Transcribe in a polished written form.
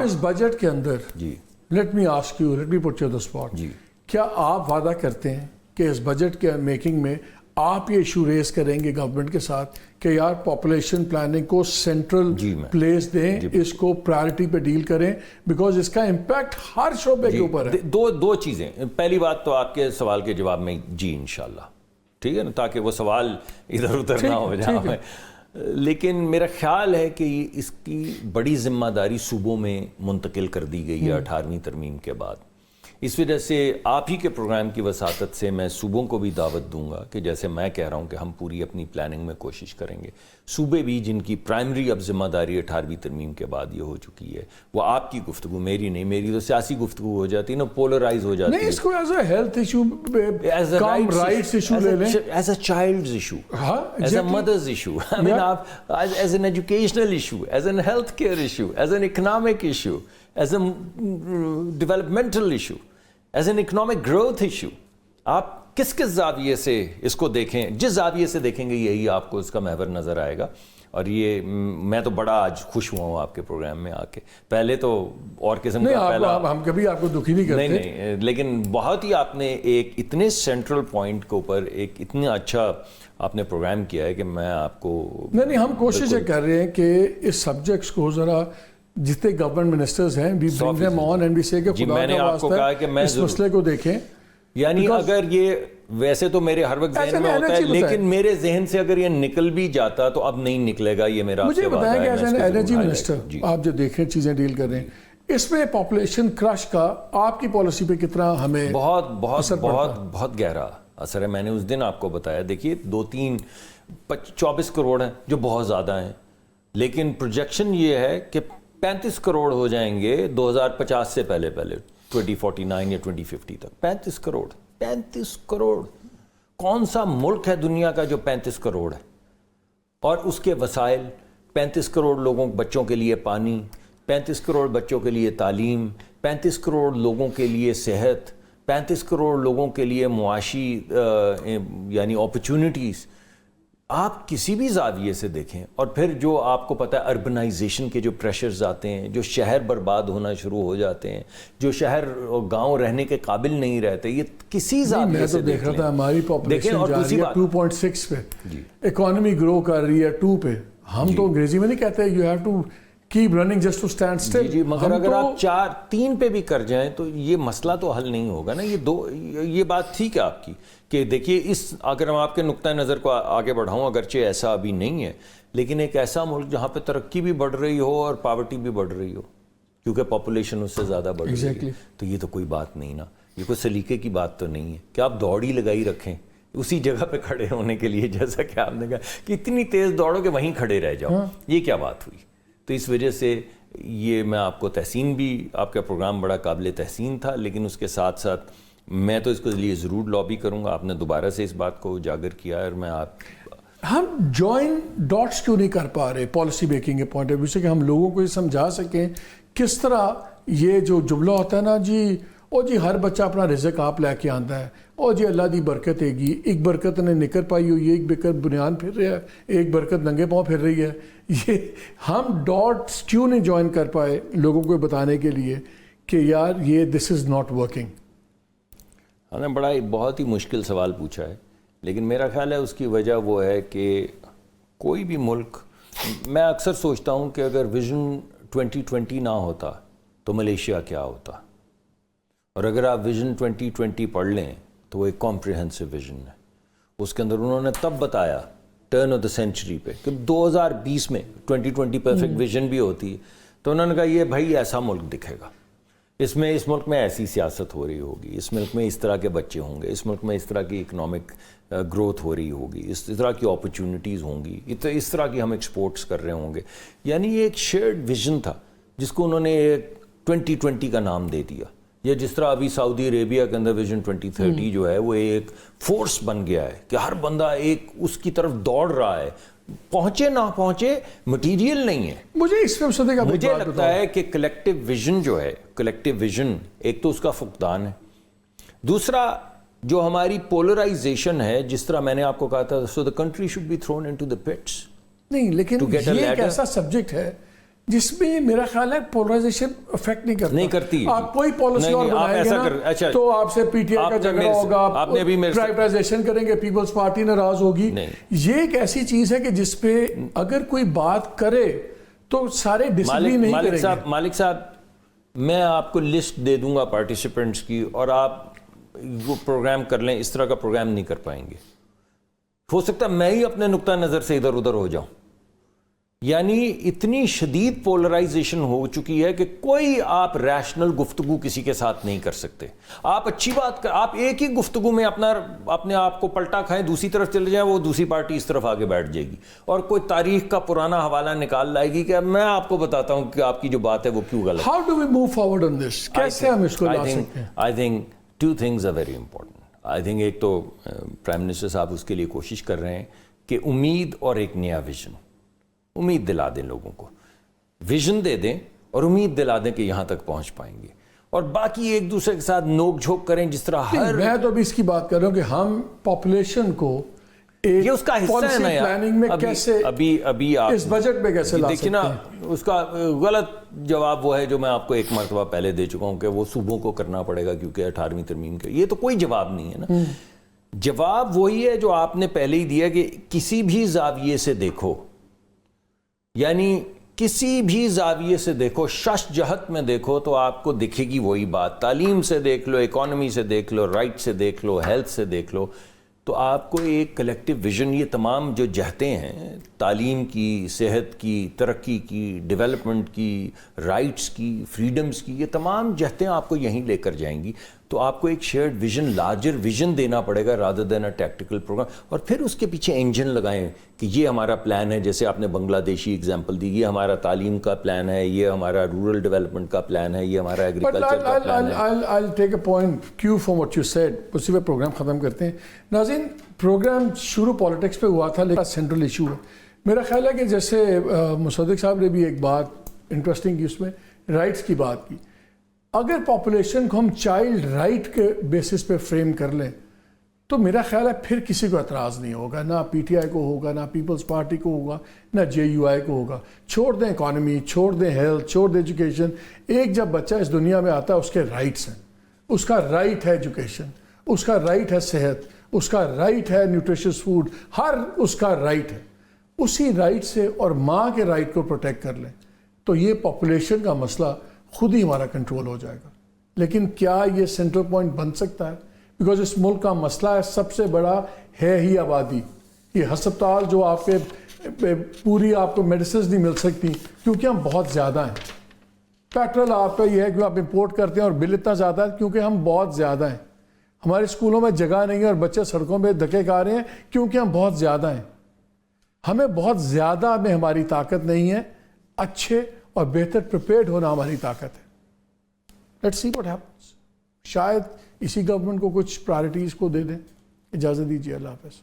اس budget کے اندر جی let me ask you, let me put you on the spot, جی کیا آپ وعدہ کرتے ہیں کہ اس بجٹ کے میکنگ میں آپ یہ ایشو ریز کریں گے گورنمنٹ کے ساتھ کہ یار پاپولیشن پلاننگ کو سینٹرل پلیس دیں، اس کو پرائرٹی پہ ڈیل کریں، بیکاز اس کا امپیکٹ ہر شعبے کے اوپر ہے؟ دو چیزیں. پہلی بات تو آپ کے سوال کے جواب میں جی انشاءاللہ، ٹھیک ہے نا، تاکہ وہ سوال ادھر ادھر نہ ہو جائے. لیکن میرا خیال ہے کہ اس کی بڑی ذمہ داری صوبوں میں منتقل کر دی گئی ہے 18ویں ترمیم کے بعد. اس وجہ سے آپ ہی کے پروگرام کی وساطت سے میں صوبوں کو بھی دعوت دوں گا کہ جیسے میں کہہ رہا ہوں کہ ہم پوری اپنی پلاننگ میں کوشش کریں گے، صوبے بھی جن کی پرائمری اب ذمہ داری 18ویں ترمیم کے بعد یہ ہو چکی ہے، وہ آپ کی گفتگو، میری نہیں، میری تو سیاسی گفتگو ہو جاتی ہے نا، پولرائز ہو جاتی ہے. نہیں، اس کو ایز اے ہیلتھ ایشو، کام رائٹس ایشو لے لیں، as a child's issue, as a mother's issue, آپ as an educational issue, as an health care issue, as an economic issue, as a developmental issue, as an economic growth issue. آپ کس زاویے سے اس کو دیکھیں، جس زاویے سے دیکھیں گے یہی آپ کو اس کا محور نظر آئے گا. اور یہ میں تو بڑا آج خوش ہوا ہوں آپ کے پروگرام میں آ کے. پہلے تو اور قسم کا پہلا، ہم کبھی آپ کو دکھی نہیں کرتے، نہیں، لیکن بہت ہی آپ نے ایک اتنے سینٹرل پوائنٹ کے اوپر ایک اتنا اچھا آپ نے پروگرام کیا ہے کہ میں آپ کو نہیں، ہم کوشش یہ کر رہے ہیں کہ اس سبجیکٹس کو ذرا جتنے گورنمنٹ منسٹرز ہیں we bring them on and we say کہ خدا کا واسطہ اس مسئلے کو دیکھیں. یعنی اگر یہ ویسے تو میرے ہر وقت ذہن میں ہوتا ہے، لیکن میرے ذہن سے اگر یہ نکل بھی جاتا تو اب نہیں نکلے گا. یہ میرا مجھے بتائیں کہ ایز این انرجی منسٹر آپ جو دیکھیں چیزیں ڈیل کر رہے ہیں، اس میں پاپولیشن کرش کا آپ کی پالیسی پہ کتنا ہمیں بہت بہت بہت بہت گہرا اثر ہے. میں نے اس دن آپ کو بتایا، دیکھیے 24 کروڑ ہیں جو بہت زیادہ ہیں، لیکن پروجیکشن یہ ہے کہ 35 کروڑ ہو جائیں گے 2050 سے پہلے 2049 یا 2050 تک. 35 کروڑ کون سا ملک ہے دنیا کا جو 35 کروڑ ہے؟ اور اس کے وسائل، 35 کروڑ لوگوں بچوں کے لیے پانی، 35 کروڑ بچوں کے لیے تعلیم، 35 کروڑ لوگوں کے لیے صحت، 35 کروڑ لوگوں کے لیے معاشی یعنی اپرچونٹیز. آپ کسی بھی زاویے سے دیکھیں. اور پھر جو آپ کو پتہ ہے اربنائزیشن کے جو پریشرز آتے ہیں، جو شہر برباد ہونا شروع ہو جاتے ہیں، جو شہر گاؤں رہنے کے قابل نہیں رہتے، یہ کسی زاویے سے دیکھ رہا تھا. ہماری پاپولیشن جا رہی ہے 2.6 پہ، اکانومی گرو کر رہی ہے 2 پہ. ہم تو انگریزی میں نہیں کہتے you have to keep running just to stand still. جی، مگر اگر آپ 3 پہ بھی کر جائیں تو یہ مسئلہ تو حل نہیں ہوگا نا. یہ بات ٹھیک ہے آپ کی کہ دیکھیے، اگر ہم آپ کے نقطہ نظر کو آگے بڑھاؤں، اگرچہ ایسا ابھی نہیں ہے، لیکن ایک ایسا ملک جہاں پہ ترقی بھی بڑھ رہی ہو اور پاورٹی بھی بڑھ رہی ہو، کیونکہ پاپولیشن اس سے زیادہ بڑھ رہی ہے، تو یہ تو کوئی بات نہیں نا. یہ کوئی سلیقے کی بات تو نہیں ہے کہ آپ دوڑ ہی لگائی رکھیں اسی جگہ پہ کھڑے ہونے کے لیے، جیسا کہ آپ نے کہا کہ اتنی تیز دوڑو کہ وہیں کھڑے رہ جاؤ. یہ کیا بات ہوئی؟ تو اس وجہ سے یہ میں آپ کو تحسین بھی، آپ کا پروگرام بڑا قابل تحسین تھا، لیکن اس کے ساتھ ساتھ میں تو اس کے لیے ضرور لابی کروں گا. آپ نے دوبارہ سے اس بات کو اجاگر کیا ہے، اور میں ہم جوائن ڈاٹس کیوں نہیں کر پا رہے پالیسی میکنگ کے پوائنٹ آف ویو سے کہ ہم لوگوں کو یہ سمجھا سکیں کس طرح یہ جو جملہ ہوتا ہے نا جی، او جی ہر بچہ اپنا رزق آپ لے کے آتا ہے، او جی اللہ دی برکت ہے گی، ایک برکت نے نکر پائی ہوئی ہے، ایک برکت بنیان پھر رہا ہے، ایک برکت ننگے پاؤں پھر رہی ہے. یہ ہم ڈاٹس کیوں نہیں جوائن کر پائے لوگوں کو بتانے کے لیے کہ یار یہ دس از ناٹ ورکنگ؟ ہم نے بہت ہی مشکل سوال پوچھا ہے، لیکن میرا خیال ہے اس کی وجہ وہ ہے کہ کوئی بھی ملک، میں اکثر سوچتا ہوں کہ اگر ویژن 2020 نہ ہوتا تو ملیشیا کیا ہوتا. اور اگر آپ ویژن 2020 پڑھ لیں تو وہ ایک کمپریہنسو ویژن ہے. اس کے اندر انہوں نے تب بتایا ٹرن آف دا سینچری پہ کہ 2020 میں 2020 پرفیکٹ ویژن بھی ہوتی ہے، تو انہوں نے کہا یہ بھائی ایسا ملک دکھے گا، اس ملک میں ایسی سیاست ہو رہی ہوگی، اس ملک میں اس طرح کے بچے ہوں گے، اس ملک میں اس طرح کی اکنامک گروتھ ہو رہی ہوگی، اس طرح کی اپرچونٹیز ہوں گی، اس طرح کی ہم ایکسپورٹس کر رہے ہوں گے. یعنی یہ ایک شیئرڈ ویژن تھا جس کو انہوں نے 2020 کا نام دے دیا. یہ جس طرح ابھی سعودی عربیہ کے اندر ویژن 2030 جو ہے وہ ایک فورس بن گیا ہے کہ ہر بندہ ایک اس کی طرف دوڑ رہا ہے، پہنچے نہ پہنچے مٹیریل نہیں ہے. مجھے لگتا ہے کہ کلیکٹیو ویژن جو ہے، کلیکٹیو ویژن ایک تو اس کا فقدان ہے، دوسرا جو ہماری پولرائزیشن ہے، جس طرح میں نے آپ کو کہا تھا so the country should be thrown into the pits. نہیں، لیکن یہ ایک ایسا سبجیکٹ ہے جس میں میرا خیال ہے پولرائزیشن افیکٹ نہیں کرتا. نہیں کرتی. آپ کوئی پالیسی اور بنائیں گے نا تو آپ سے پی ٹی آئی کا جھگڑا ہوگا, پرائیویٹائزیشن کریں گے, پیپلز پارٹی ناراض ہوگی. یہ ایک ایسی چیز ہے کہ جس پہ اگر کوئی بات کرے تو سارے ڈسیپلین نہیں کریں گے. مالک صاحب, میں آپ کو لسٹ دے دوں گا پارٹیسپینٹس کی اور آپ وہ پروگرام کر لیں, اس طرح کا پروگرام نہیں کر پائیں گے. ہو سکتا ہے میں ہی اپنے نقطہ نظر سے ادھر ادھر ہو جاؤں. یعنی اتنی شدید پولرائزیشن ہو چکی ہے کہ کوئی آپ ریشنل گفتگو کسی کے ساتھ نہیں کر سکتے. آپ اچھی بات آپ ایک ہی گفتگو میں اپنے آپ کو پلٹا کھائیں, دوسری طرف چلے جائیں, وہ دوسری پارٹی اس طرف آگے بیٹھ جائے گی اور کوئی تاریخ کا پرانا حوالہ نکال لائے گی کہ میں آپ کو بتاتا ہوں کہ آپ کی جو بات ہے وہ کیوں غلط ہے. How do we move forward on this? کیسے ہم اس کو لا سکتے ہیں؟ I think two things are very important. I think ایک تو پرائم منسٹر صاحب اس کے لیے کوشش کر رہے ہیں کہ امید اور ایک نیا ویژن, امید دلا دیں لوگوں کو, ویژن دے دیں اور امید دلا دیں کہ یہاں تک پہنچ پائیں گے, اور باقی ایک دوسرے کے ساتھ نوک جھوک کریں جس طرح میں تو ابھی اس کی بات کر رہا ہوں کہ ہم پاپولیشن کو یہ اس کا حصہ ہے نا یار. پلاننگ میں کیسے ابھی آپ اس بجٹ میں کیسے لا سکتے ہیں؟ دیکھیں نا, اس کا غلط جواب وہ ہے جو میں آپ کو ایک مرتبہ پہلے دے چکا ہوں کہ وہ صوبوں کو کرنا پڑے گا کیونکہ 18ویں ترمیم کے. یہ تو کوئی جواب نہیں ہے نا. جواب وہی ہے جو آپ نے پہلے ہی دیا کہ کسی بھی زاویے سے دیکھو, یعنی کسی بھی زاویے سے دیکھو, شش جہت میں دیکھو تو آپ کو دکھے گی وہی بات. تعلیم سے دیکھ لو, اکانومی سے دیکھ لو, رائٹ سے دیکھ لو, ہیلتھ سے دیکھ لو, تو آپ کو ایک کلیکٹیو ویژن, یہ تمام جو جہتیں ہیں, تعلیم کی, صحت کی, ترقی کی, ڈیولپمنٹ کی, رائٹس کی, فریڈمز کی, یہ تمام جہتیں آپ کو یہیں لے کر جائیں گی. تو آپ کو ایک شیئرڈ ویژن, لارجر ویژن دینا پڑے گا rather than a tactical program, اور پھر اس کے پیچھے انجن لگائیں کہ یہ ہمارا پلان ہے. جیسے آپ نے بنگلہ دیشی اگزامپل دی, یہ ہمارا تعلیم کا پلان ہے, یہ ہمارا رورل ڈیولپمنٹ کا پلان ہے, یہ ہمارا ایگریکلچر کا پلان ہے. I'll take a point cue from what you said. اسی پہ پروگرام ختم کرتے ہیں. ناظرین, پروگرام شروع پالیٹکس پہ ہوا تھا لیکن سینٹرل ایشو ہے. میرا خیال ہے کہ جیسے مصدق صاحب نے بھی ایک بات انٹرسٹنگ کی, اس میں رائٹس کی بات کی. اگر پاپولیشن کو ہم چائلڈ رائٹ کے بیسس پہ فریم کر لیں تو میرا خیال ہے پھر کسی کو اعتراض نہیں ہوگا, نہ پی ٹی آئی کو ہوگا, نہ پیپلز پارٹی کو ہوگا, نہ جے یو آئی کو ہوگا. چھوڑ دیں اکانومی, چھوڑ دیں ہیلتھ, چھوڑ دیں ایجوکیشن. ایک جب بچہ اس دنیا میں آتا ہے اس کے رائٹس ہیں. اس کا رائٹ ہے ایجوکیشن, اس کا رائٹ ہے صحت, اس کا رائٹ ہے نیوٹریشس فوڈ, ہر اس کا رائٹ ہے. اسی رائٹ سے اور ماں کے رائٹ کو پروٹیکٹ کر لیں تو یہ پاپولیشن کا مسئلہ خود ہی ہمارا کنٹرول ہو جائے گا. لیکن کیا یہ سینٹرل پوائنٹ بن سکتا ہے؟ بیکاز اس ملک کا مسئلہ ہے سب سے بڑا ہے ہی آبادی. یہ ہسپتال جو آپ کے پوری آپ کو میڈیسنز نہیں مل سکتی کیونکہ ہم بہت زیادہ ہیں. پیٹرول آپ کا یہ ہے کہ آپ امپورٹ کرتے ہیں اور بل اتنا زیادہ ہے کیونکہ ہم بہت زیادہ ہیں. ہمارے اسکولوں میں جگہ نہیں ہے اور بچے سڑکوں پہ دھکے کھا رہے ہیں کیونکہ ہم بہت زیادہ ہیں. ہمیں بہت زیادہ میں ہماری طاقت نہیں ہے, اچھے اور بہتر پریپیئرڈ ہونا ہماری طاقت ہے. Let's see what happens. شاید اسی گورنمنٹ کو کچھ پرائرٹیز کو دے دیں. اجازت دیجیے, اللہ حافظ.